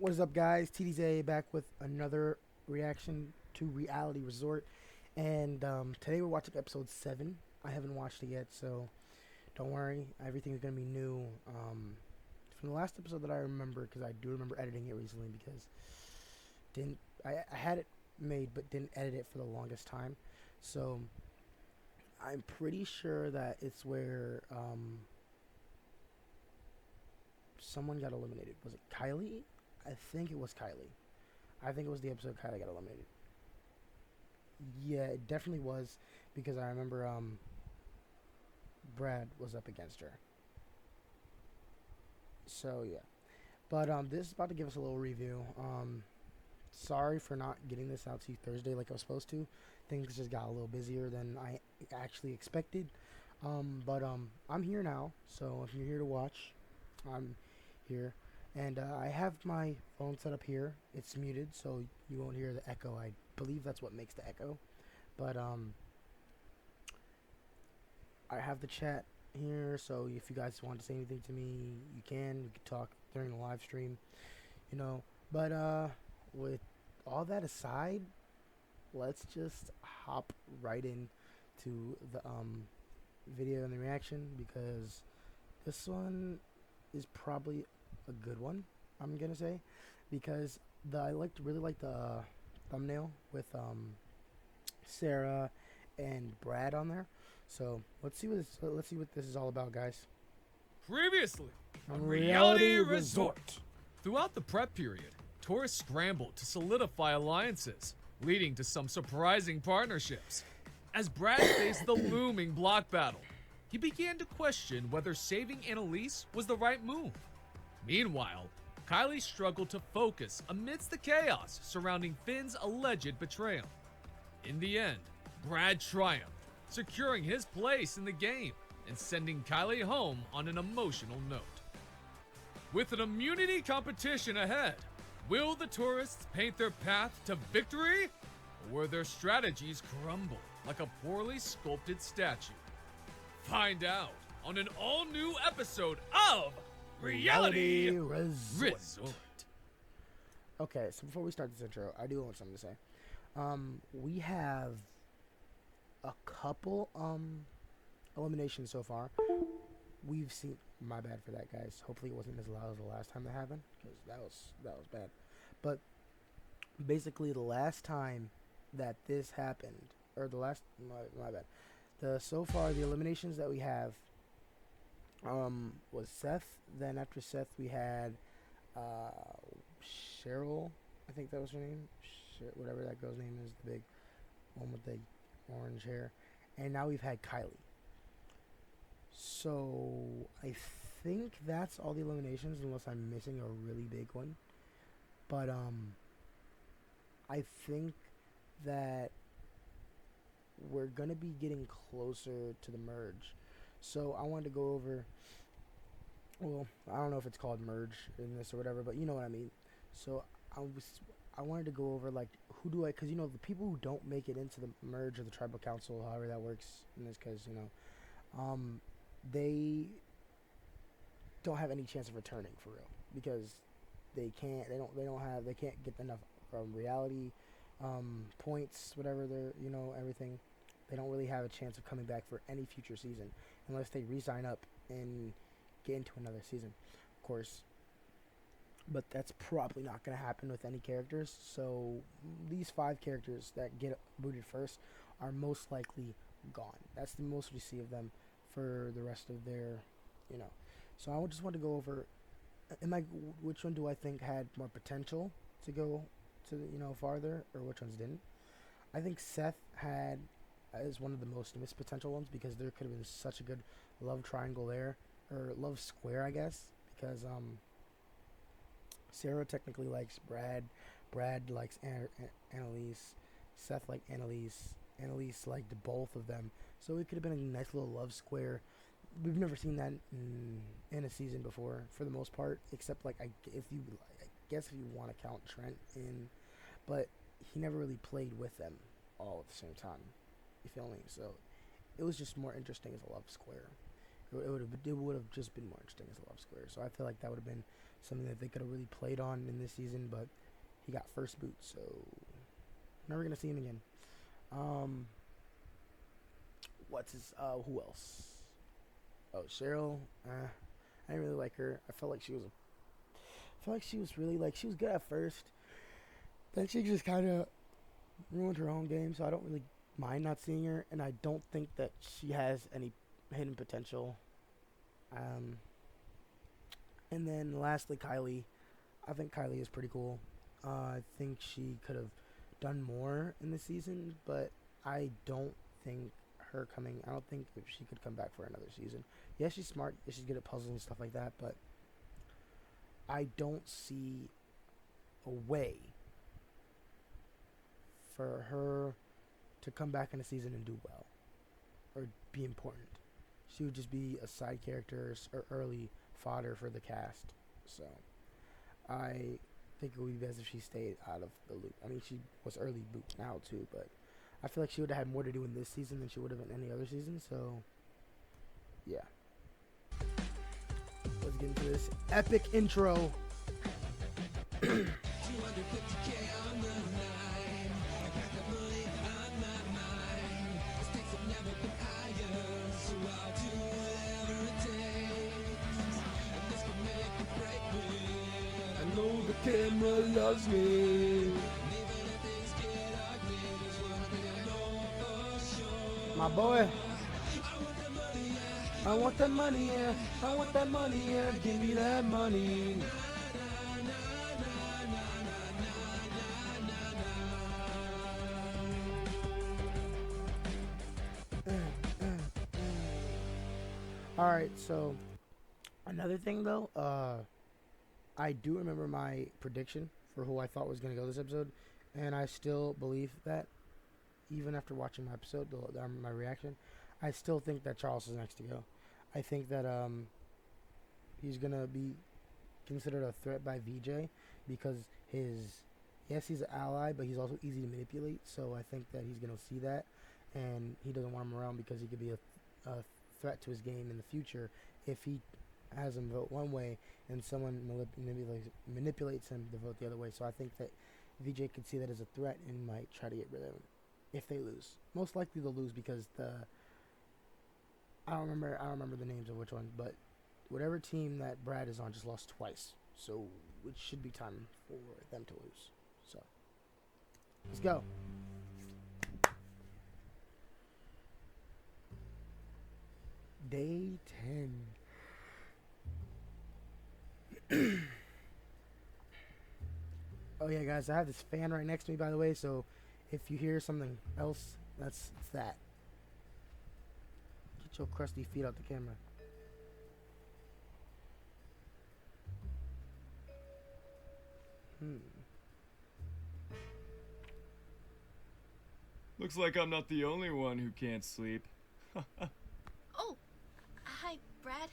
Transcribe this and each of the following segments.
What is up, guys? TDZ back with another reaction to Reality Resort, and today we're watching episode 7. I haven't watched it yet, so don't worry. Everything's gonna be new from the last episode that I remember, because I do remember editing it recently. Because didn't I had it made but didn't edit it for the longest time, so I'm pretty sure that it's where someone got eliminated. Was it Kylie? I think it was Kylie. I think it was the episode Kylie got eliminated. Yeah, it definitely was, because I remember Brad was up against her. So yeah. But this is about to give us a little review. Sorry for not getting this out to you Thursday like I was supposed to. Things just got a little busier than I actually expected. But I'm here now, so if you're here to watch, I'm here. And I have my phone set up here. It's muted, so you won't hear the echo. I believe that's what makes the echo. But I have the chat here, so if you guys want to say anything to me, you can. We could talk during the live stream, you know. But with all that aside, let's just hop right in to the video and the reaction, because this one is probably a good one, I'm gonna say, because I really like the thumbnail with Sarah and Brad on there. So let's see what this is all about, guys. Previously on Reality Reality Resort. Resort. Throughout the prep period, tourists scrambled to solidify alliances, leading to some surprising partnerships. As Brad faced the looming block battle, he began to question whether saving Annalise was the right move. Meanwhile, Kylie struggled to focus amidst the chaos surrounding Finn's alleged betrayal. In the end, Brad triumphed, securing his place in the game and sending Kylie home on an emotional note. With an immunity competition ahead, will the tourists paint their path to victory, or will their strategies crumble like a poorly sculpted statue? Find out on an all-new episode of Reality Resort. Okay, so before we start this intro, I do want something to say. We have a couple eliminations so far. We've seen, my bad for that, guys. Hopefully it wasn't as loud as the last time that happened, because that was bad. But basically, the last time that this happened, or the last, my bad. So far the eliminations that we have was Seth. Then after Seth we had Cheryl, I think that was her name, whatever that girl's name is, the big one with the orange hair. And now we've had Kylie. So I think that's all the eliminations, unless I'm missing a really big one. But I think that we're gonna be getting closer to the merge. So I wanted to go over, well, I don't know if it's called merge in this or whatever, but you know what I mean. So I wanted to go over, like, who do I, because you know the people who don't make it into the merge or the tribal council, however that works in this case, you know, they don't have any chance of returning for real, because they can't get enough reality points, whatever they're, you know, everything. They don't really have a chance of coming back for any future season unless they re-sign up and get into another season, of course. But that's probably not going to happen with any characters. So these 5 characters that get booted first are most likely gone. That's the most we see of them for the rest of their, you know. So I just want to go over, which one do I think had more potential to go to, you know, farther, or which ones didn't. I think Seth is one of the most missed potential ones, because there could have been such a good love triangle there, or love square, I guess, because Sarah technically likes Brad likes Annalise, Seth liked Annalise liked both of them, so it could have been a nice little love square. We've never seen that in a season before, for the most part, except, like, I guess if you want to count Trent in, but he never really played with them all at the same time. You feel me? So it was just more interesting as a love square. It would have just been more interesting as a love square. So I feel like that would have been something that they could have really played on in this season, but he got first boot, so never gonna see him again. Who else? Oh, Cheryl. I didn't really like her. I felt like she was really like she was good at first. Then she just kind of ruined her own game, so I don't really mind not seeing her, and I don't think that she has any hidden potential. And then lastly, Kylie. I think Kylie is pretty cool. I think she could have done more in the season, but I don't think I don't think if she could come back for another season. Yeah, she's smart. Yeah, she's good at puzzles and stuff like that, but I don't see a way for her to come back in a season and do well or be important. She would just be a side character or early fodder for the cast. So I think it would be best if she stayed out of the loop. I mean, she was early boot now too, but I feel like she would have had more to do in this season than she would have in any other season. So yeah, let's get into this epic intro. I know the camera loves me. My boy. I want that money, yeah. I want that money, yeah. Give me that money. Alright, so another thing though, I do remember my prediction for who I thought was going to go this episode, and I still believe that, even after watching my episode, my reaction, I still think that Charles is next to go. I think that he's going to be considered a threat by VJ because yes, he's an ally, but he's also easy to manipulate, so I think that he's going to see that, and he doesn't want him around because he could be a threat to his game in the future if he has him vote one way and someone manipulates him to vote the other way. So I think that VJ could see that as a threat and might try to get rid of him if they lose. Most likely they'll lose because I don't remember the names of which one, but whatever team that Brad is on just lost twice. So it should be time for them to lose. So let's go. Day 10. Oh yeah, guys, I have this fan right next to me, by the way, so if you hear something else, it's that. Get your crusty feet out the camera. Looks like I'm not the only one who can't sleep. Oh, hi, Brad.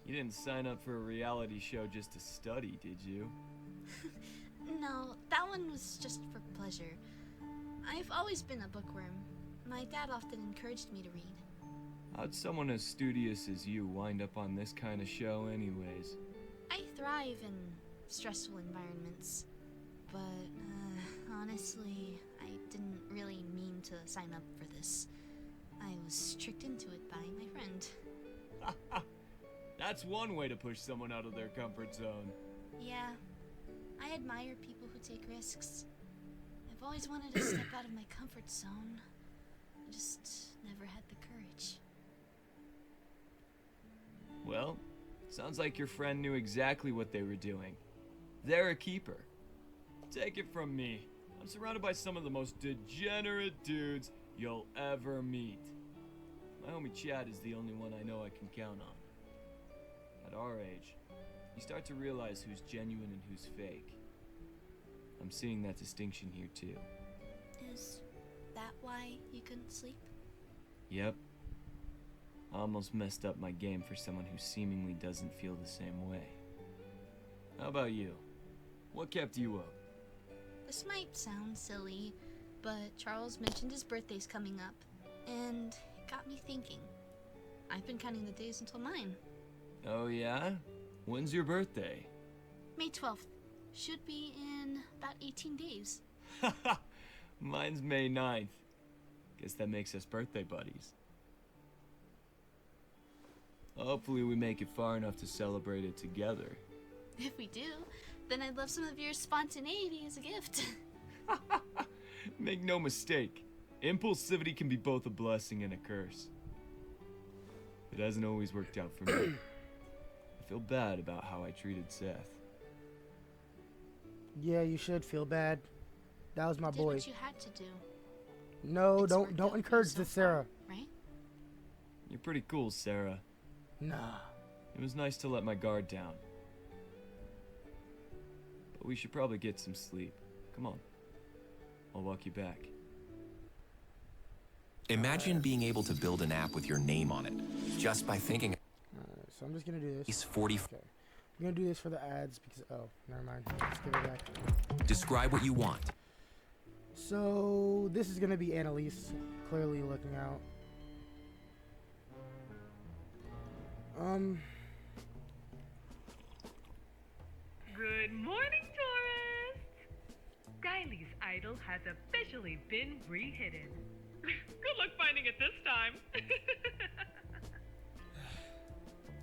You didn't sign up for a reality show just to study, did you? No, that one was just for pleasure. I've always been a bookworm. My dad often encouraged me to read. How'd someone as studious as you wind up on this kind of show anyways? I thrive in stressful environments. But, honestly, I didn't really mean to sign up for this. I was tricked into it by my friend. That's one way to push someone out of their comfort zone. Yeah, I admire people who take risks. I've always wanted to step out of my comfort zone. I just never had the courage. Well, sounds like your friend knew exactly what they were doing. They're a keeper. Take it from me, I'm surrounded by some of the most degenerate dudes you'll ever meet. My homie Chad is the only one I know I can count on. At our age, you start to realize who's genuine and who's fake. I'm seeing that distinction here too. Is that why you couldn't sleep? Yep. I almost messed up my game for someone who seemingly doesn't feel the same way. How about you? What kept you up? This might sound silly, but Charles mentioned his birthday's coming up, and got me thinking. I've been counting the days until mine. Oh, yeah? When's your birthday? May 12th. Should be in about 18 days. Mine's May 9th. Guess that makes us birthday buddies. Hopefully we make it far enough to celebrate it together. If we do, then I'd love some of your spontaneity as a gift. Make no mistake, impulsivity can be both a blessing and a curse. It hasn't always worked out for me. I feel bad about how I treated Seth. Yeah, you should feel bad. That was my Did boy. what you had to do. No, It's don't worked out don't for you encourage so this, far, Sarah. Right? You're pretty cool, Sarah. Nah. It was nice to let my guard down. But we should probably get some sleep. Come on. I'll walk you back. Imagine being able to build an app with your name on it, just by thinking Alright, so I'm just gonna do this. it's 40. Okay. I'm gonna do this for the ads because never mind. Let's give it back. Describe what you want. So this is gonna be Annalise, clearly looking out. Good morning, tourists! Skyly's idol has officially been re-hidden. Good luck finding it this time.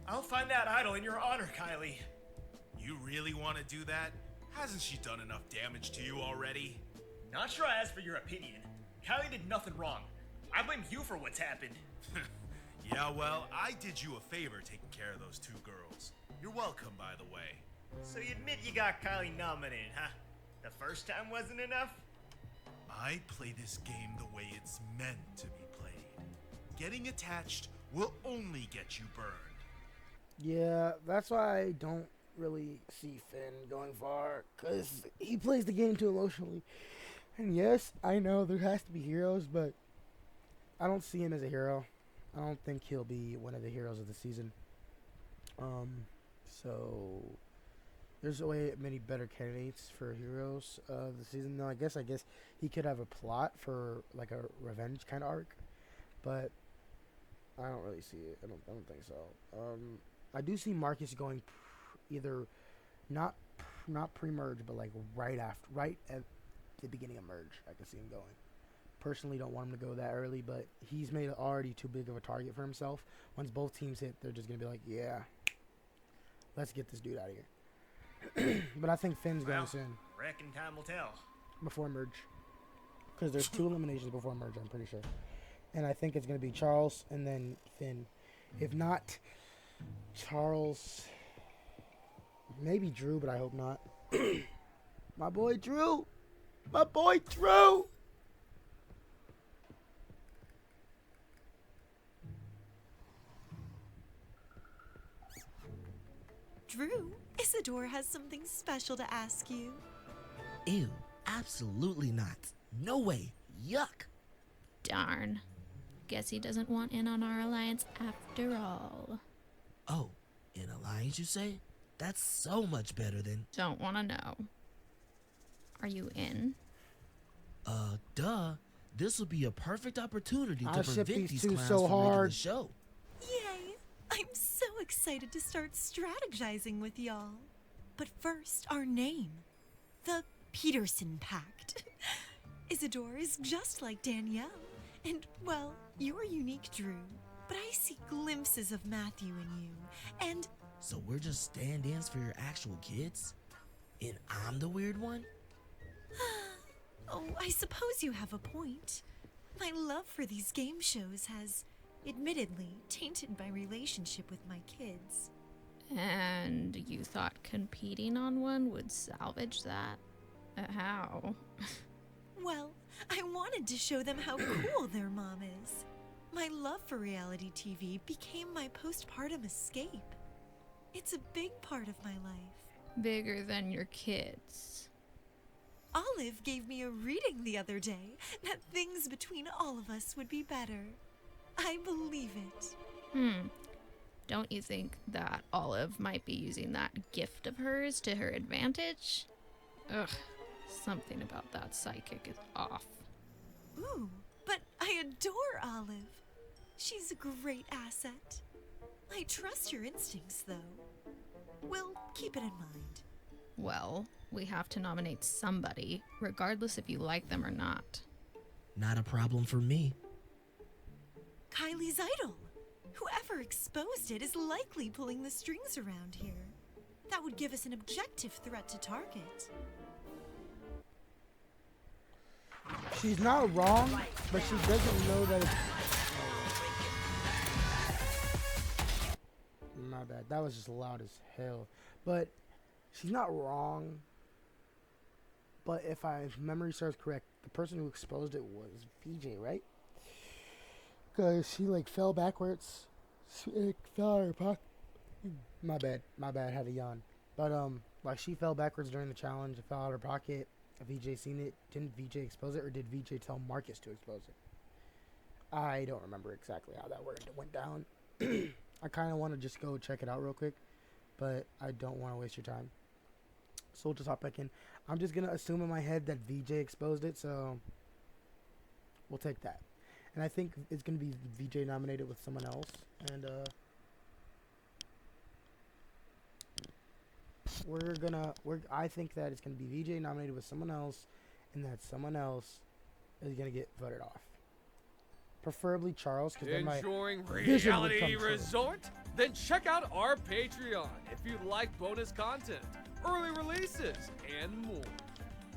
I'll find that idol in your honor, Kylie. You really want to do that? Hasn't she done enough damage to you already? Not sure I asked for your opinion. Kylie did nothing wrong. I blame you for what's happened. Yeah, well, I did you a favor taking care of those two girls. You're welcome, by the way. So you admit you got Kylie nominated, huh? The first time wasn't enough? I play this game the way it's meant to be played. Getting attached will only get you burned. Yeah, that's why I don't really see Finn going far, because he plays the game too emotionally. And yes, I know there has to be heroes, but I don't see him as a hero. I don't think he'll be one of the heroes of the season. So there's way many better candidates for heroes of the season. No, I guess he could have a plot for like a revenge kind of arc, but I don't really see it. I don't think so. I do see Marcus going either not pre-merge, but like right at the beginning of merge. I can see him going. Personally, don't want him to go that early, but he's made already too big of a target for himself. Once both teams hit, they're just gonna be like, yeah, let's get this dude out of here. But I think Finn's going soon Reckon time will tell. before merge, because there's 2 eliminations before merge. I'm pretty sure, and I think it's gonna be Charles and then Finn. If not Charles, maybe Drew, but I hope not. My boy Drew. My boy Drew. Drew, Isidore has something special to ask you. Ew, absolutely not. No way. Yuck. Darn. Guess he doesn't want in on our alliance after all. Oh, an alliance, you say? That's so much better than... Don't want to know. Are you in? Duh. This will be a perfect opportunity to I ship prevent these these two clowns so from making hard. the show. Yay! I'm so excited to start strategizing with y'all. But first, our name. The Peterson Pact. Isidore is just like Danielle. And, well, you're unique, Drew. But I see glimpses of Matthew in you. And So we're just stand-ins for your actual kids? And I'm the weird one? oh, I suppose you have a point. My love for these game shows has, admittedly, tainted my relationship with my kids. And you thought competing on one would salvage that? How? Well, I wanted to show them how cool their mom is. My love for reality TV became my postpartum escape. It's a big part of my life. Bigger than your kids. Olive gave me a reading the other day that things between all of us would be better. I believe it. Don't you think that Olive might be using that gift of hers to her advantage? Ugh, something about that psychic is off. Ooh, but I adore Olive. She's a great asset. I trust your instincts, though. We'll keep it in mind. Well, we have to nominate somebody, regardless if you like them or not. Not a problem for me. Kylie's idol. Whoever exposed it is likely pulling the strings around here. That would give us an objective threat to target. She's not wrong, but she doesn't know that it's... My bad. That was just loud as hell. But she's not wrong. But if memory serves correct, the person who exposed it was VJ, right? Because she like fell backwards. It fell out of her pocket. My bad. I had a yawn. But like she fell backwards during the challenge. It fell out of her pocket. VJ seen it. Didn't VJ expose it, or did VJ tell Marcus to expose it? I don't remember exactly how that went down. I kind of want to just go check it out real quick, but I don't want to waste your time. So we'll just hop back in. I'm just going to assume in my head that VJ exposed it, so we'll take that. And I think it's going to be VJ nominated with someone else. And I think that it's going to be VJ nominated with someone else, and that someone else is going to get voted off. Preferably Charles, because then my Enjoying vision would Reality come true. Resort? Then check out our Patreon if you like bonus content, early releases, and more.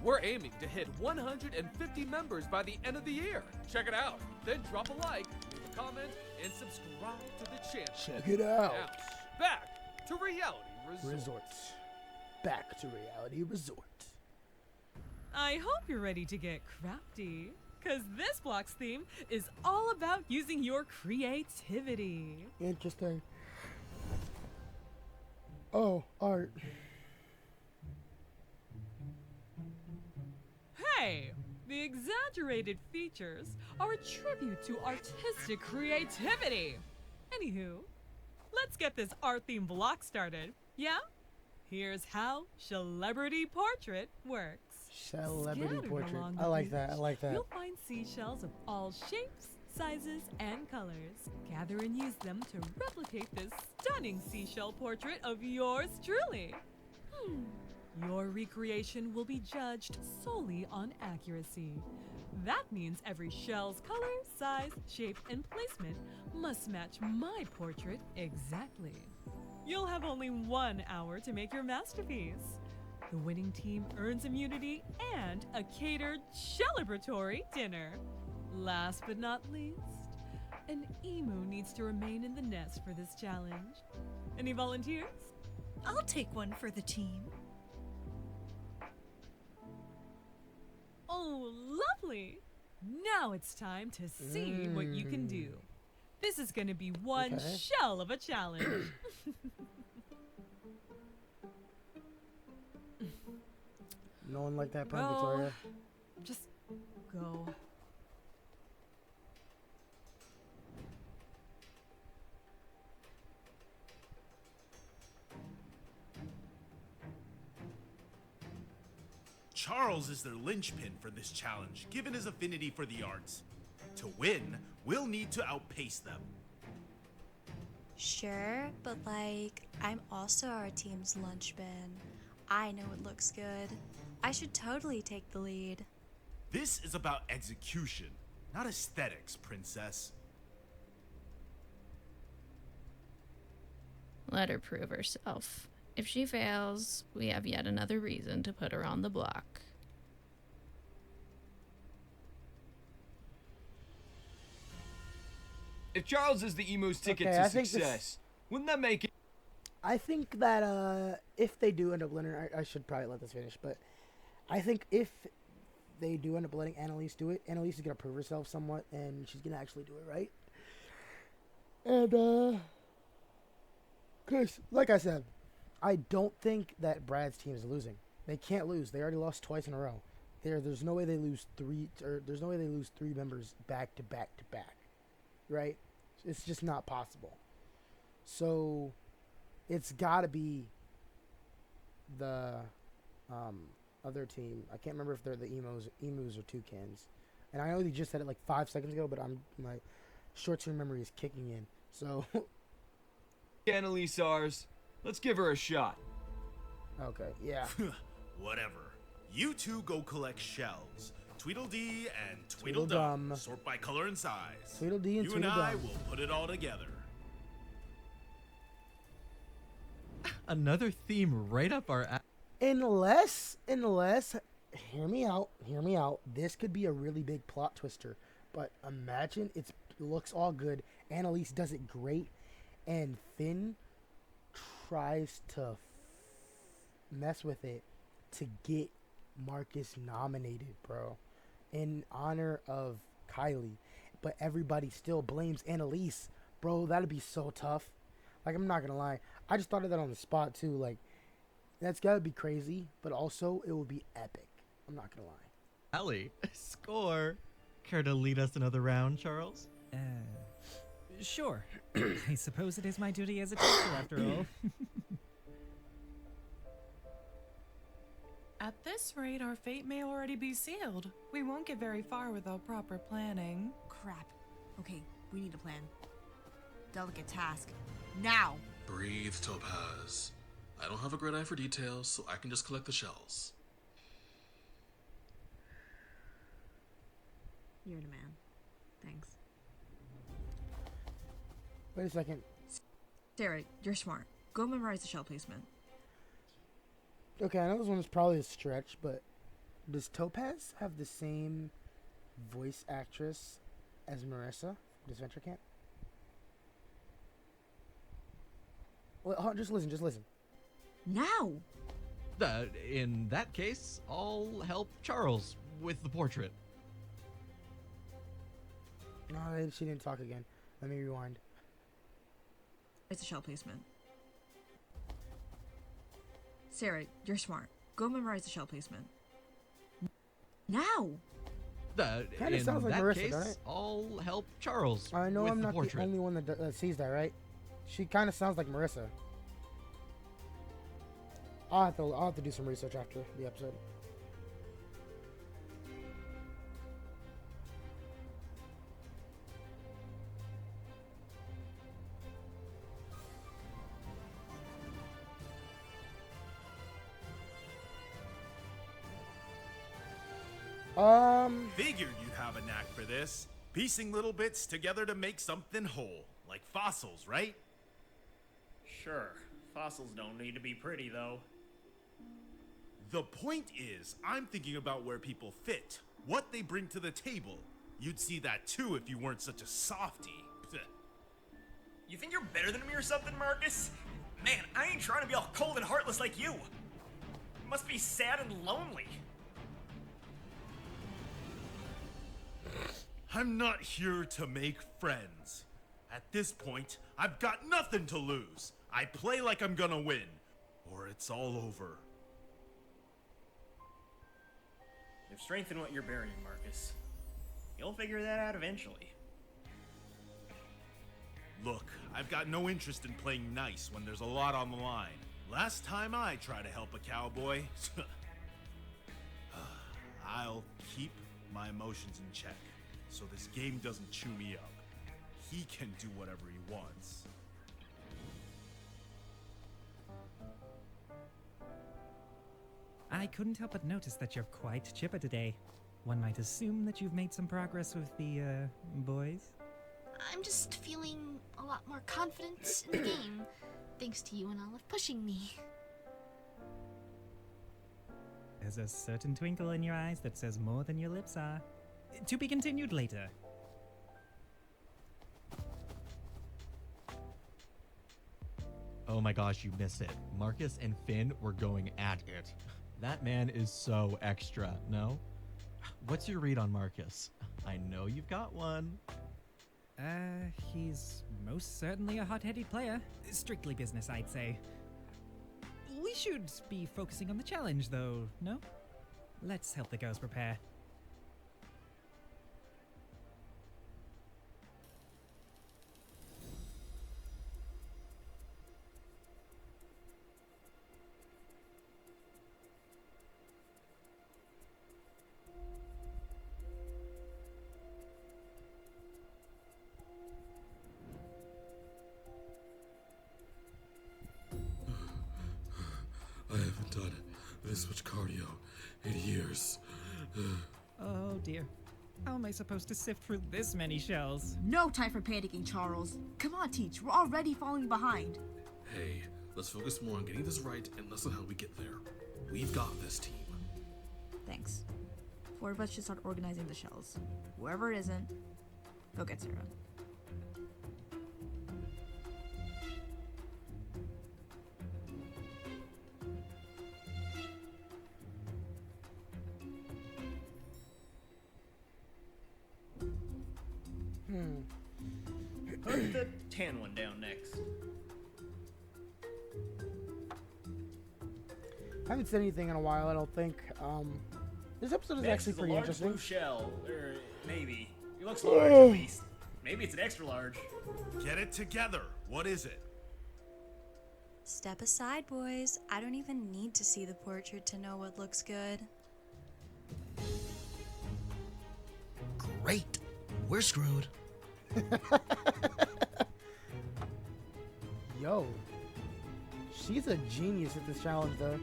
We're aiming to hit 150 members by the end of the year. Check it out. Then drop a like, leave a comment, and subscribe to the channel. Check it out. Now, back to Reality Resort. Back to Reality Resort. I hope you're ready to get crafty, because this block's theme is all about using your creativity. Interesting. Oh, art. Hey, the exaggerated features are a tribute to artistic creativity. Anywho, let's get this art theme block started, yeah? Here's how Celebrity Portrait works. Celebrity Scattered portrait. along I the like that. I beach, like that. You'll find seashells of all shapes, sizes, and colors. Gather and use them to replicate this stunning seashell portrait of yours truly. Your recreation will be judged solely on accuracy. That means every shell's color, size, shape, and placement must match my portrait exactly. You'll have only 1 hour to make your masterpiece. The winning team earns immunity and a catered celebratory dinner. Last but not least, an emu needs to remain in the nest for this challenge. Any volunteers? I'll take one for the team. Oh, lovely! Now it's time to see what you can do. This is going to be one Okay. shell of a challenge. No one like that pun, Go. Victoria. Just go. Charles is their linchpin for this challenge, given his affinity for the arts. To win, we'll need to outpace them. Sure, but I'm also our team's lunch bin. I know it looks good. I should totally take the lead. This is about execution, not aesthetics, princess. Let her prove herself. If she fails, we have yet another reason to put her on the block. If Charles is the emu's ticket Okay, to I think success, wouldn't that make it? I think that if they do end up winning, I should probably let this finish, but I think if they do end up letting Annalise do it, Annalise is going to prove herself somewhat, and she's going to actually do it right. And, because, like I said, I don't think that Brad's team is losing. They can't lose. They already lost twice in a row. There's no way they lose there's no way they lose 3 members back to back to back. Right? It's just not possible. So it's got to be the other team. I can't remember if they're the emus or toucans. And I know they just said it like 5 seconds ago, but I'm like, short-term memory is kicking in. So, Annalise ours. Let's give her a shot. okay, yeah. Whatever. You two go collect shells. Tweedledee and Tweedledum. Tweedledum. Sort by color and size. Tweedledee and You and I Tweedledum. will put it all together. Another theme right up our Unless, hear me out. This could be a really big plot twister. But imagine it looks all good. Annalise does it great, and Finn tries to mess with it to get Marcus nominated, bro, in honor of Kylie. But everybody still blames Annalise, bro. That'd be so tough. Like, I'm not gonna lie, I just thought of that on the spot too. Like, that's gotta be crazy, but also it would be epic. I'm not gonna lie. alley. Score. Care to lead us another round, Charles? Sure. I suppose it is my duty as a teacher, after all. At this rate, our fate may already be sealed. We won't get very far without proper planning. Crap. Okay, we need a plan. Delicate task. Now! Breathe, Topaz. I don't have a great eye for details, so I can just collect the shells. You're the man. Thanks. Wait a second. Sarah, you're smart. Go memorize the shell placement. Okay, I know this one is probably a stretch, but does Topaz have the same voice actress as Marissa from Adventure Camp? Well, hold on, just listen. Now! In that case, I'll help Charles with the portrait. No, she didn't talk again. Let me rewind. It's a shell placement. Sarah, you're smart. Go memorize the shell placement. Now! Kinda In sounds like that Marissa, case, doesn't it? I'll help Charles I know with I'm the not portrait. the only one that sees that, right? She kind of sounds like Marissa. I'll have to do some research after the episode. Figured you'd have a knack for this. Piecing little bits together to make something whole. Like fossils, right? Sure. Fossils don't need to be pretty, though. The point is, I'm thinking about where people fit. What they bring to the table. You'd see that too if you weren't such a softie. You think you're better than me or something, Marcus? Man, I ain't trying to be all cold and heartless like you. You must be sad and lonely. I'm not here to make friends. At this point, I've got nothing to lose. I play like I'm gonna win, or it's all over. You have strength in what you're burying, Marcus. You'll figure that out eventually. Look, I've got no interest in playing nice when there's a lot on the line. Last time I tried to help a cowboy, I'll keep my emotions in check, so this game doesn't chew me up. He can do whatever he wants. I couldn't help but notice that you're quite chipper today. One might assume that you've made some progress with the, boys? I'm just feeling a lot more confident in the game, thanks to you and Olive pushing me. There's a certain twinkle in your eyes that says more than your lips are. To be continued later. Oh my gosh, you miss it. Marcus and Finn were going at it. That man is so extra, no? What's your read on Marcus? I know you've got one. He's most certainly a hot-headed player. Strictly business, I'd say. We should be focusing on the challenge, though, no? Let's help the girls prepare. haven't switched cardio in years. Oh dear. How am I supposed to sift through this many shells? No time for panicking, Charles. Come on, Teach. We're already falling behind. Hey, let's focus more on getting this right and less on how we get there. We've got this, team. Thanks. Four of us should start organizing the shells. Whoever it isn't, go get Sarah. Put the tan one down next. I haven't said anything in a while, I don't think. This episode is Next actually is a pretty large interesting. blue shell, or maybe. It looks large at least. Maybe it's an extra large. Get it together. What is it? Step aside, boys. I don't even need to see the portrait to know what looks good. Great. We're screwed. Yo. She's a genius at this challenge, though.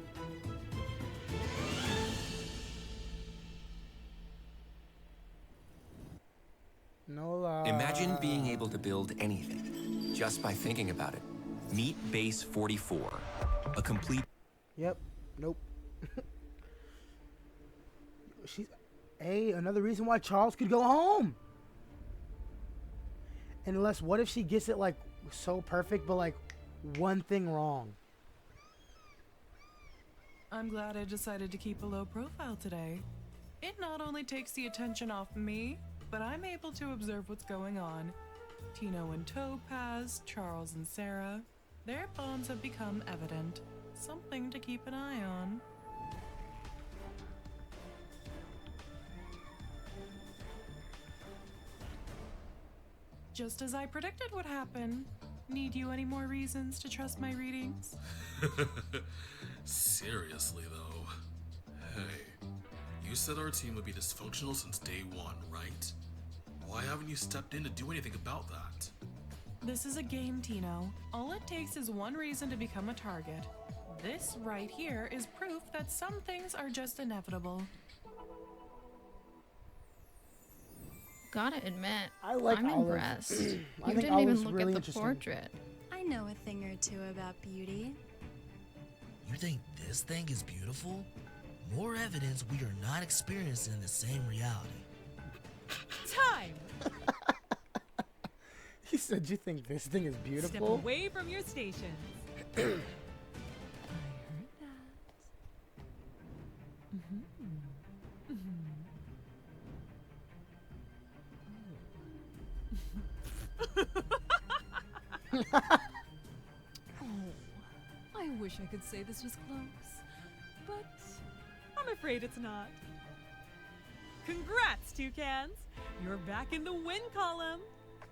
Nola. Imagine being able to build anything just by thinking about it. Meet Base 44, a complete. Yep. Nope. She's. Hey, another reason why Charles could go home. Unless, what if she gets it, like, so perfect, but, like, one thing wrong? I'm glad I decided to keep a low profile today. It not only takes the attention off me, but I'm able to observe what's going on. Tino and Topaz, Charles and Sarah, their bonds have become evident. Something to keep an eye on. Just as I predicted would happen. Need you any more reasons to trust my readings? Seriously, though. Hey, you said our team would be dysfunctional since day one, right? Why haven't you stepped in to do anything about that? This is a game, Tino. All it takes is one reason to become a target. This right here is proof that some things are just inevitable. Gotta admit, I'm impressed. You I think didn't even Olive's look really at the interesting. portrait. I know a thing or two about beauty. You think this thing is beautiful? More evidence we are not experiencing the same reality. Time! He said, you think this thing is Step beautiful? away from your stations. I wish I could say this was close, but I'm afraid it's not. Congrats, Toucans! You're back in the win column.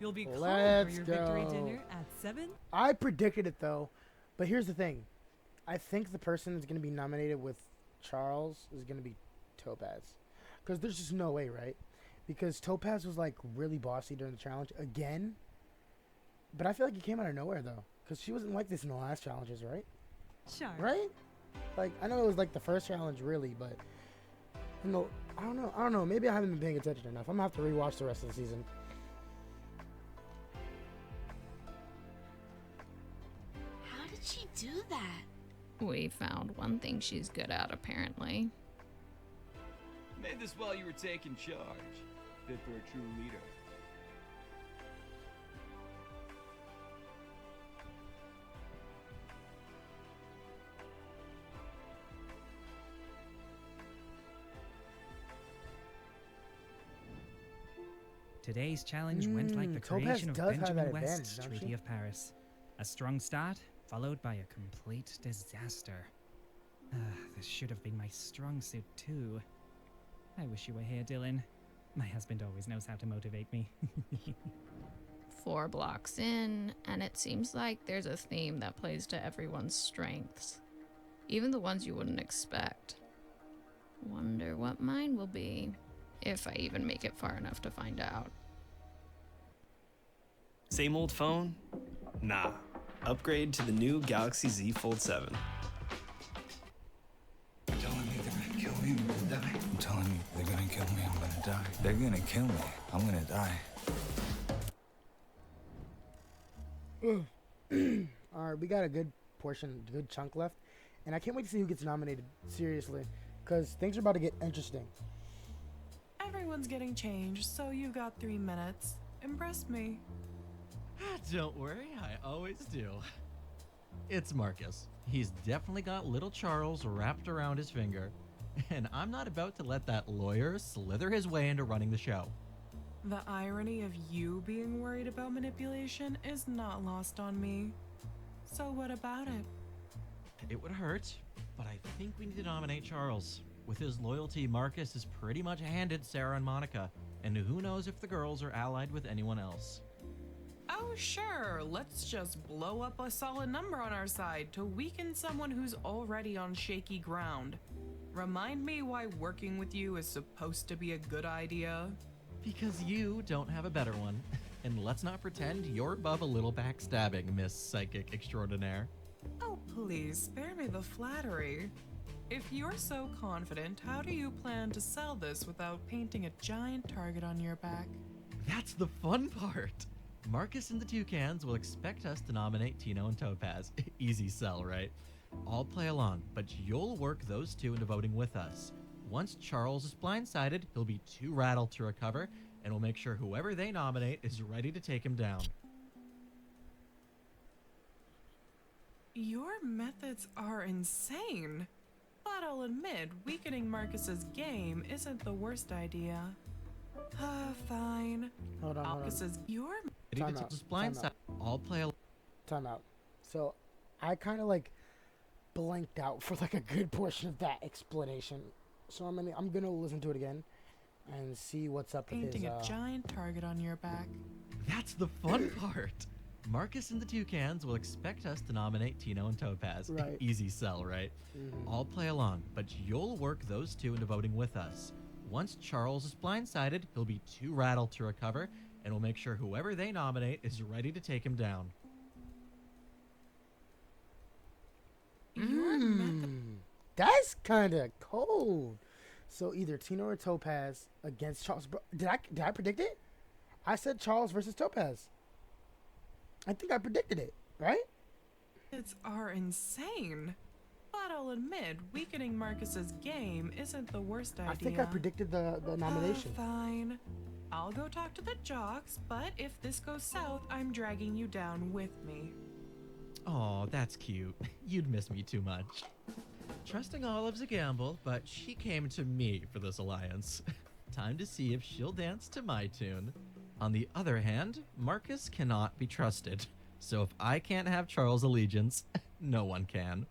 You'll be called for Let's your victory go. dinner at 7. I predicted it, though. But here's the thing. I think the person that's going to be nominated with Charles is going to be Topaz. Because there's just no way, right? Because Topaz was, like, really bossy during the challenge again. But I feel like he came out of nowhere, though. Because she wasn't like this in the last challenges, right? Sure. Right? Like, I know it was, like, the first challenge, really, but... I don't know. Maybe I haven't been paying attention enough. I'm going to have to rewatch the rest of the season. How did she do that? We found one thing she's good at, apparently. Made this while you were taking charge. Fit for a true leader. Today's challenge went like the Topaz creation of does have Benjamin that West's advantage, don't Treaty she? of Paris. A strong start, followed by a complete disaster. This should have been my strong suit too. I wish you were here, Dylan. My husband always knows how to motivate me. 4 blocks in, and it seems like there's a theme that plays to everyone's strengths. Even the ones you wouldn't expect. Wonder what mine will be, if I even make it far enough to find out. Same old phone? Nah. Upgrade to the new Galaxy Z Fold 7. Yo, Doc. They're gonna kill me. I'm gonna die. Alright, we got a good chunk left. And I can't wait to see who gets nominated. Seriously. Because things are about to get interesting. Everyone's getting changed, so you've got 3 minutes. Impress me. Don't worry, I always do. It's Marcus. He's definitely got little Charles wrapped around his finger. And I'm not about to let that lawyer slither his way into running the show. The irony of you being worried about manipulation is not lost on me. So what about it? It would hurt, but I think we need to nominate Charles. With his loyalty, Marcus is pretty much handed Sarah and Monica, and who knows if the girls are allied with anyone else. Oh sure, let's just blow up a solid number on our side to weaken someone who's already on shaky ground. Remind me why working with you is supposed to be a good idea. Because you don't have a better one. And let's not pretend you're above a little backstabbing, Miss Psychic Extraordinaire. Oh please, spare me the flattery. If you're so confident, how do you plan to sell this without painting a giant target on your back? That's the fun part. Marcus and the Toucans will expect us to nominate Tino and Topaz. Easy sell, right? I'll play along, but you'll work those two into voting with us. Once Charles is blindsided, he'll be too rattled to recover, and we'll make sure whoever they nominate is ready to take him down. Your methods are insane. But I'll admit, weakening Marcus's game isn't the worst idea. Fine. Hold on. Marcus's your Time out. Blindside. I'll play along. Time out. So, I kind of like blanked out for like a good portion of that explanation. So I'm gonna listen to it again and see what's up with painting his, a giant target on your back. That's the fun part. Marcus and the Toucans will expect us to nominate Tino and Topaz. Right. Easy sell, right? Mhm. I'll play along, but you'll work those two into voting with us. Once Charles is blindsided, he'll be too rattled to recover, and we'll make sure whoever they nominate is ready to take him down. That's kind of cold. So either Tino or Topaz against Charles. Did I predict it? I said Charles versus Topaz. I think I predicted it, right? Methods are insane. But I'll admit, weakening Marcus's game isn't the worst idea. I think I predicted the nomination. Fine. I'll go talk to the jocks, but if this goes south, I'm dragging you down with me. Aw, that's cute. You'd miss me too much. Trusting Olive's a gamble, but she came to me for this alliance. Time to see if she'll dance to my tune. On the other hand, Marcus cannot be trusted. So if I can't have Charles' allegiance, no one can.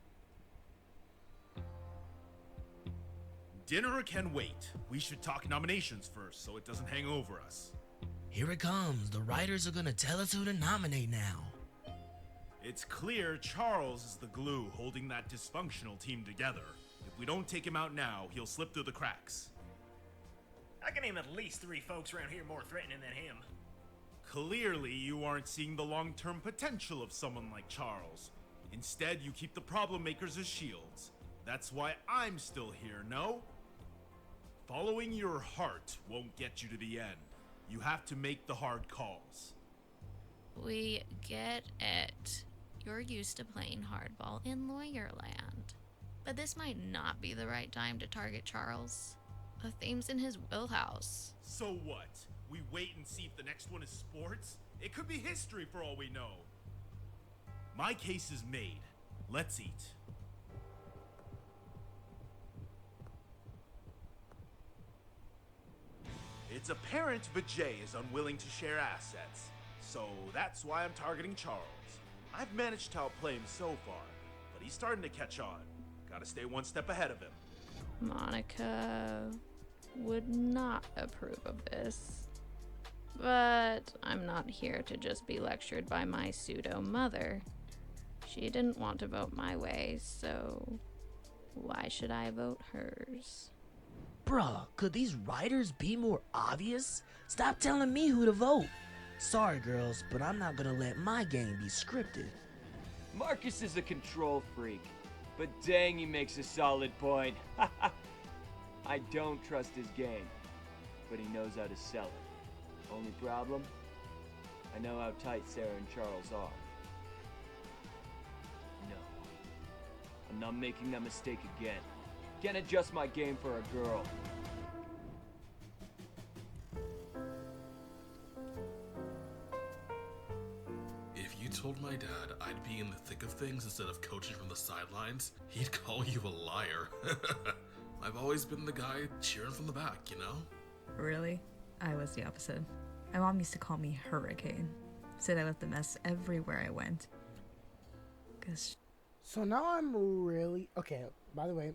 Dinner can wait. We should talk nominations first so it doesn't hang over us. Here it comes. The writers are gonna tell us who to nominate now. It's clear Charles is the glue holding that dysfunctional team together. If we don't take him out now, he'll slip through the cracks. I can name at least 3 folks around here more threatening than him. Clearly, you aren't seeing the long-term potential of someone like Charles. Instead, you keep the problem makers as shields. That's why I'm still here, no? Following your heart won't get you to the end. You have to make the hard calls. We get it. You're used to playing hardball in lawyer land. But this might not be the right time to target Charles. The theme's in his wheelhouse. So what? We wait and see if the next one is sports? It could be history for all we know. My case is made. Let's eat. It's apparent Vijay is unwilling to share assets, so that's why I'm targeting Charles. I've managed to outplay him so far, but he's starting to catch on. Gotta stay one step ahead of him. Monica would not approve of this. But I'm not here to just be lectured by my pseudo-mother. She didn't want to vote my way, so why should I vote hers? Bruh, could these writers be more obvious? Stop telling me who to vote. Sorry, girls, but I'm not gonna let my game be scripted. Marcus is a control freak, but dang, he makes a solid point. I don't trust his game. but he knows how to sell it. Only problem? I know how tight Sarah and Charles are. No. I'm not making that mistake again. Can't adjust my game for a girl. If you told my dad I'd be in the thick of things instead of coaching from the sidelines, he'd call you a liar. I've always been the guy cheering from the back, you know? Really? I was the opposite. My mom used to call me Hurricane. Said I left a mess everywhere I went. So now I'm really... Okay, by the way,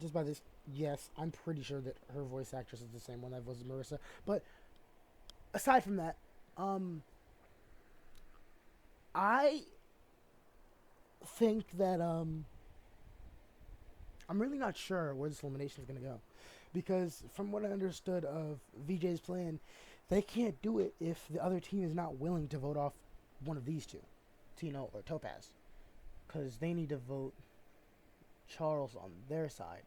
just by this, yes, I'm pretty sure that her voice actress is the same one that voiced Marissa. But aside from that, I think that, I'm really not sure where this elimination is going to go. Because from what I understood of VJ's plan, they can't do it if the other team is not willing to vote off one of these two, Tino or Topaz. Because they need to vote Charles on their side.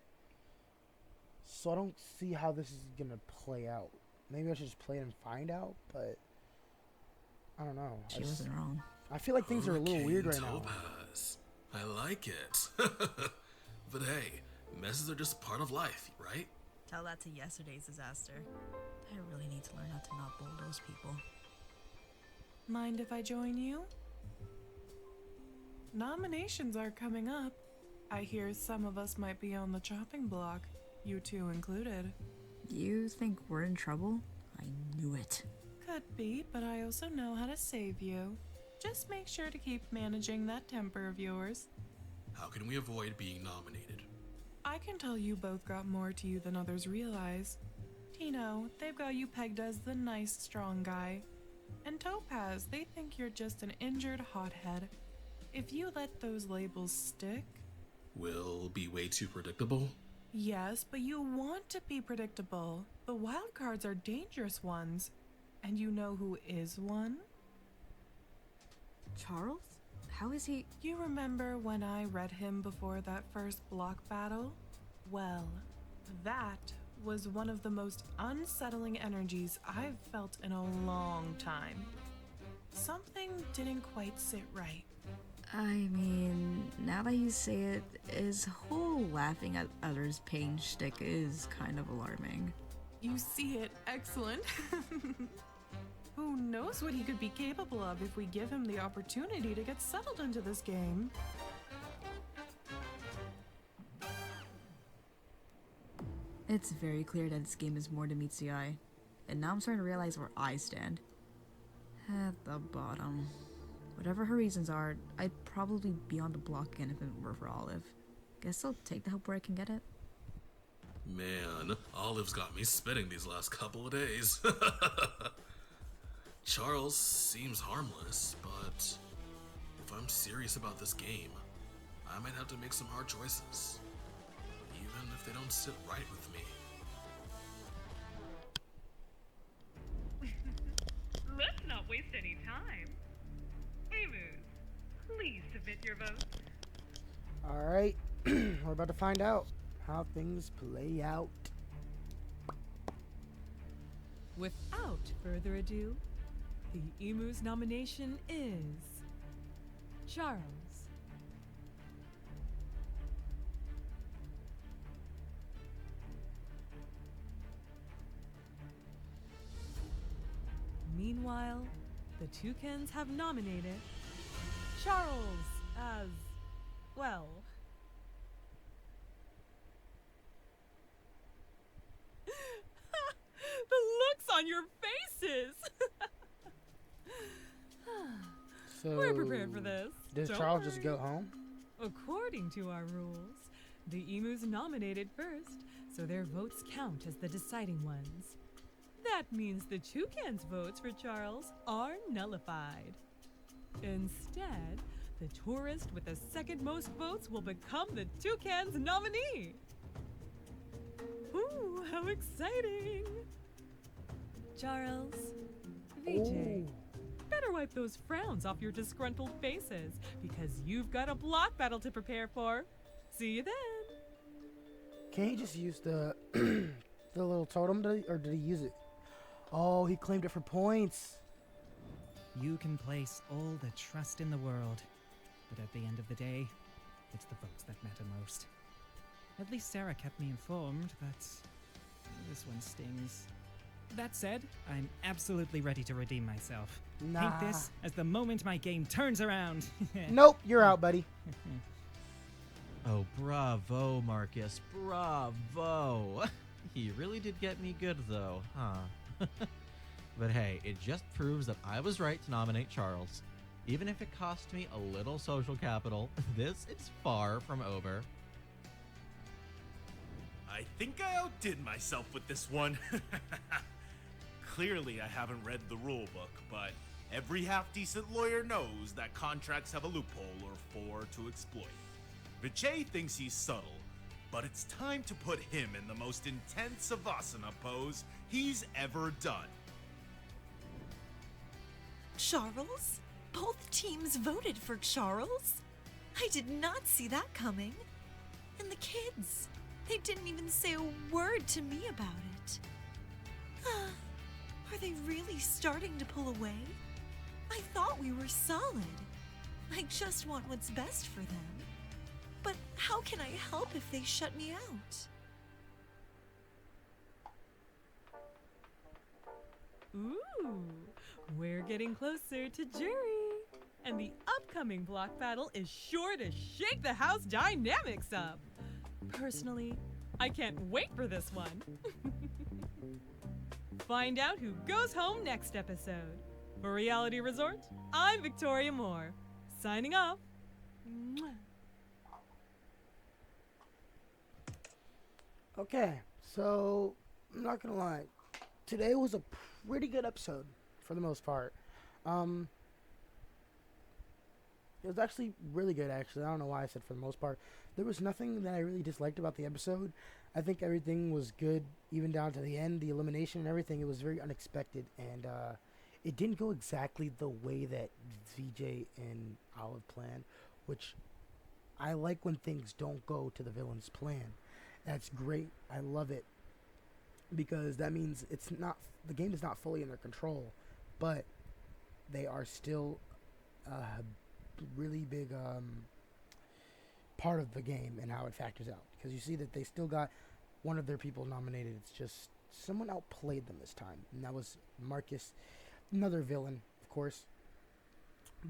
So I don't see how this is going to play out. Maybe I should just play it and find out, but I don't know. She wasn't wrong. I feel like things are a little weird right now. Topaz. I like it. But hey, messes are just part of life, right? Tell that to yesterday's disaster. I really need to learn how to not bulldoze people. Mind if I join you? Nominations are coming up. I hear some of us might be on the chopping block, you two included. You think we're in trouble? I knew it. Could be, but I also know how to save you. Just make sure to keep managing that temper of yours. How can we avoid being nominated? I can tell you both got more to you than others realize. Tino, they've got you pegged as the nice, strong guy. And Topaz, they think you're just an injured hothead. If you let those labels stick... Will be way too predictable? Yes, but you want to be predictable. The wild cards are dangerous ones. And you know who is one? Charles? How is he? You remember when I read him before that first block battle? Well, that was one of the most unsettling energies I've felt in a long time. Something didn't quite sit right. I mean, now that you say it, his whole laughing at others' pain shtick is kind of alarming. You see it, excellent. Who knows what he could be capable of if we give him the opportunity to get settled into this game? It's very clear that this game is more than meets the eye. And now I'm starting to realize where I stand. At the bottom. Whatever her reasons are, I'd probably be on the block again if it were for Olive. Guess I'll take the help where I can get it. Man, Olive's got me spitting these last couple of days. Charles seems harmless, but if I'm serious about this game, I might have to make some hard choices, even if they don't sit right with me. Let's not waste any time. Emus, please submit your votes. Alright, we're about to find out how things play out. Without further ado, the Emu's nomination is Charles. Meanwhile, the Toucans have nominated Charles as well. The looks on your faces! So, We're prepared for this. Does Don't Charles worry. just go home? According to our rules, the Emus nominated first, so their votes count as the deciding ones. That means the Toucans' votes for Charles are nullified. Instead, the tourist with the second most votes will become the Toucans' nominee. Ooh, how exciting! Charles, VJ, better wipe those frowns off your disgruntled faces, because you've got a block battle to prepare for. See you then! Can't he just use the The little totem, or did he use it? Oh, he claimed it for points. You can place all the trust in the world, but at the end of the day, it's the votes that matter most. At least Sarah kept me informed, but this one stings. That said, I'm absolutely ready to redeem myself. Nah. Paint this as the moment my game turns around. Nope, you're out, buddy. Oh, bravo, Marcus. Bravo. He really did get me good, though, huh? But hey, it just proves that I was right to nominate Charles. Even if it cost me a little social capital, this is far from over. I think I outdid myself with this one. Clearly, I haven't read the rule book, but every half-decent lawyer knows that contracts have a loophole or four to exploit. Vijay thinks he's subtle, but it's time to put him in the most intense Savasana pose he's ever done. Charles? Both teams voted for Charles? I did not see that coming. And the kids, they didn't even say a word to me about it. Are they really starting to pull away? I thought we were solid. I just want what's best for them. But how can I help if they shut me out? Ooh, we're getting closer to jury. And the upcoming block battle is sure to shake the house dynamics up. Personally, I can't wait for this one. Find out who goes home next episode. For Reality Resort, I'm Victoria Moore. Signing off. Mwah. Okay, so I'm not gonna lie. Today was a pretty good episode for the most part. It was actually really good, actually. I don't know why I said for the most part. There was nothing that I really disliked about the episode. I think everything was good, even down to the end, the elimination and everything. It was very unexpected, and it didn't go exactly the way that VJ and Olive planned, which I like when things don't go to the villain's plan. That's great. I love it, because that means the game is not fully in their control, but they are still really big part of the game and how it factors out, because you see that they still got one of their people nominated. It's just someone outplayed them this time, and that was Marcus, another villain, of course.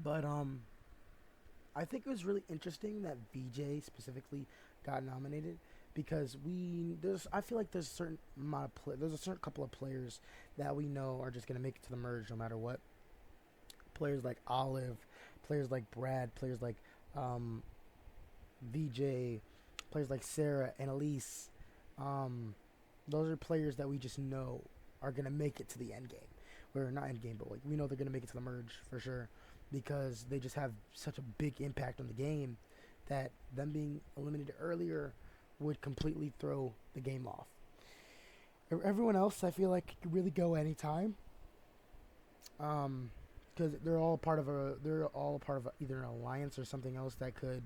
But I think it was really interesting that VJ specifically got nominated, because I feel like there's a certain amount of there's a certain couple of players that we know are just gonna make it to the merge no matter what. Players like Olive, players like Brad, players like VJ, players like Sarah and Elise. Those are players that we just know are gonna make it to the end game. Or not end game, but like we know they're gonna make it to the merge for sure, because they just have such a big impact on the game that them being eliminated earlier would completely throw the game off. Everyone else, I feel like, could really go anytime. Because they're all part of either an alliance or something else that could,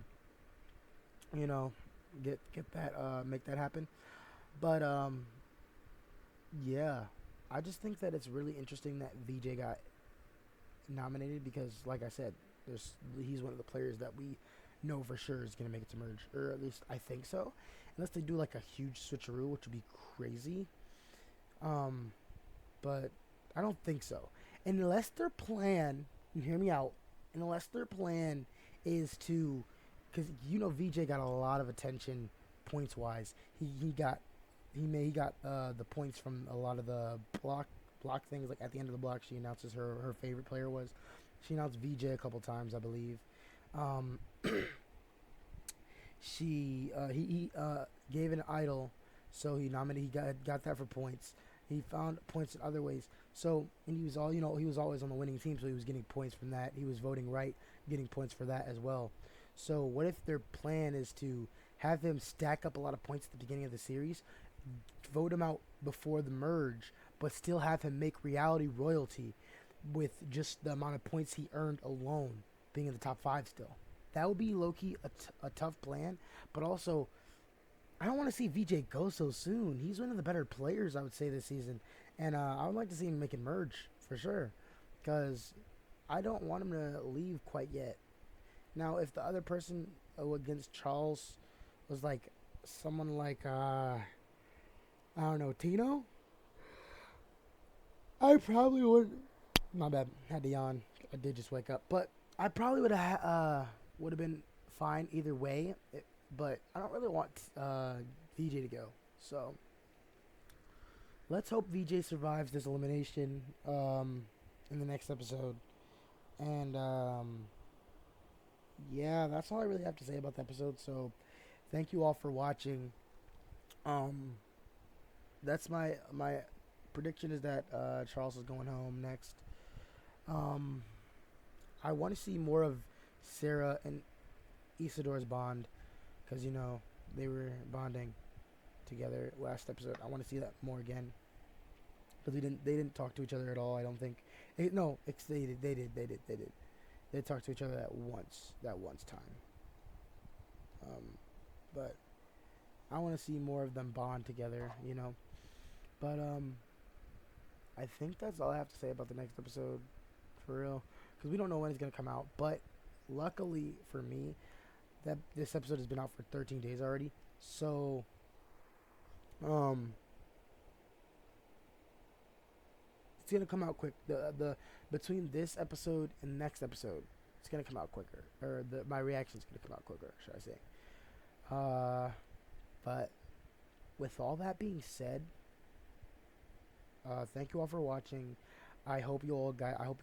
get that make that happen. But yeah, I just think that it's really interesting that VJ got nominated, because, like I said, he's one of the players that we know for sure is gonna make it to merge, or at least I think so. Unless they do like a huge switcheroo, which would be crazy. But I don't think so. Unless their plan, and hear me out, unless their plan is to, because VJ got a lot of attention points wise. He got the points from a lot of the block things. Like at the end of the block, she announces her favorite player was. She announced VJ a couple times, I believe. He gave an idol, so he got that for points. He found points in other ways. So, and he was always on the winning team, so he was getting points from that. He was voting right, getting points for that as well. So what if their plan is to have him stack up a lot of points at the beginning of the series, vote him out before the merge, but still have him make reality royalty with just the amount of points he earned alone, being in the top 5 still? That would be low-key a tough plan, but also I don't want to see VJ go so soon. He's one of the better players, I would say, this season. And I would like to see him make it merge, for sure. Because I don't want him to leave quite yet. Now, if the other person against Charles was like someone like, I don't know, Tino, I probably would. My bad, had to yawn. I did just wake up, but I probably would have been fine either way. But I don't really want VJ to go, so let's hope VJ survives this elimination in the next episode. And yeah, that's all I really have to say about the episode. So thank you all for watching. That's my prediction is that Charles is going home next. I want to see more of Sarah and Isidore's bond, because you know they were bonding together last episode. I want to see that more again, because they didn't talk to each other at all. I don't think. They did. They talked to each other that once time. But I want to see more of them bond together, you know. But I think that's all I have to say about the next episode, for real, because we don't know when it's gonna come out. But luckily for me, that this episode has been out for 13 days already, so it's gonna come out quick. The between this episode and next episode, it's gonna come out quicker, or my reaction's gonna come out quicker, should I say? But with all that being said, thank you all for watching. I hope you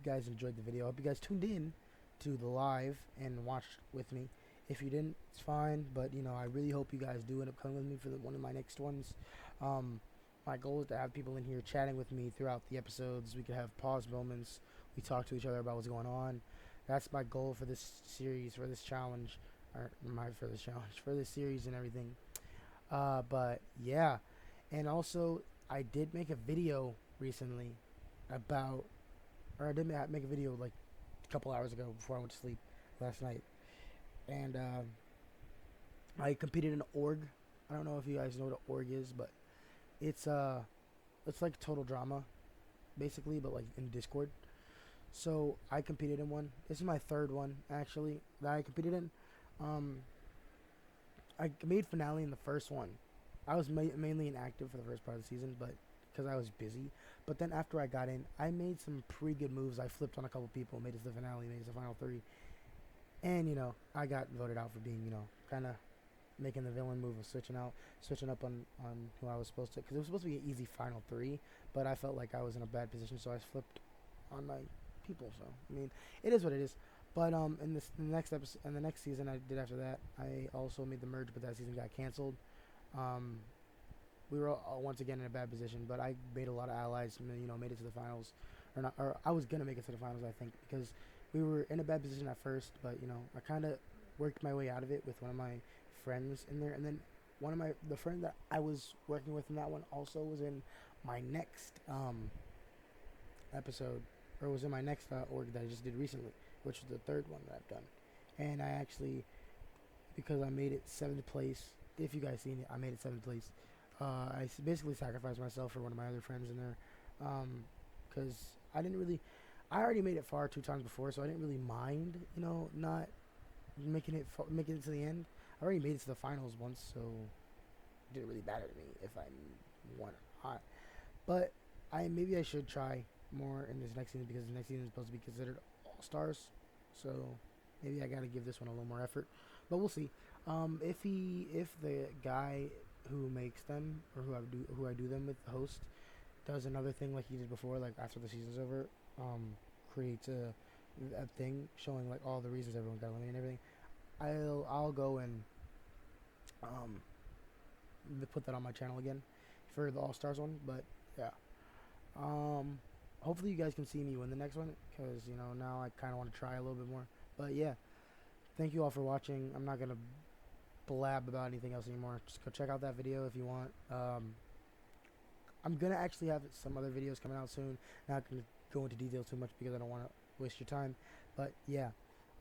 guys enjoyed the video. I hope you guys tuned in to the live and watched with me. If you didn't, it's fine, but you know, I really hope you guys do end up coming with me for one of my next ones. My goal is to have people in here chatting with me throughout the episodes. We could have pause moments. We talk to each other about what's going on. That's my goal for this series, for this challenge, for this series and everything. But yeah, and also I did make a video recently about, or I did make a video like a couple hours ago before I went to sleep last night, and I competed in org. I don't know if you guys know what an org is, but it's like Total Drama, basically, but like in Discord. So I competed in one. This is my third one actually that I competed in. I made finale in the first one. I was mainly inactive for the first part of the season, but because I was busy. But then after I got in, I made some pretty good moves. I flipped on a couple people, made it to the finale, made it to the final three. And, you know, I got voted out for being, you know, kind of making the villain move of switching up on who I was supposed to. Because it was supposed to be an easy final three, but I felt like I was in a bad position, so I flipped on my people. So, I mean, it is what it is. But in the next episode, in the next season I did after that, I also made the merge, but that season got canceled. We were once again in a bad position, but I made a lot of allies, you know, made it to the finals, or I was gonna make it to the finals, I think, because we were in a bad position at first, but you know, I kind of worked my way out of it with one of my friends in there, and then the friend that I was working with in that one also was in my next episode, or was in my next org that I just did recently, which is the third one that I've done. And I actually, because I made it 7th place, if you guys seen it, I made it 7th place. I basically sacrificed myself for one of my other friends in there, because I already made it far 2 times before, so I didn't really mind, you know, not making it to the end. I already made it to the finals once, so it didn't really matter to me if I won or not. But maybe I should try more in this next season, because the next season is supposed to be considered All-Stars, so maybe I gotta give this one a little more effort, but we'll see. If the guy who makes them, or who I do them with, the host, does another thing like he did before, like after the season's over, creates a thing showing like all the reasons everyone got eliminated and everything, I'll go and put that on my channel again for the All-Stars one. But yeah, hopefully you guys can see me win the next one, because you know, now I kind of want to try a little bit more. But yeah, thank you all for watching. I'm not gonna blab about anything else anymore. Just go check out that video if you want. I'm gonna actually have some other videos coming out soon. Not gonna go into detail too much because I don't want to waste your time. But yeah,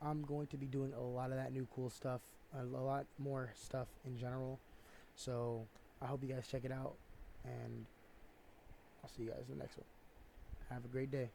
I'm going to be doing a lot of that new cool stuff, a lot more stuff in general. So I hope you guys check it out, and I'll see you guys in the next one. Have a great day.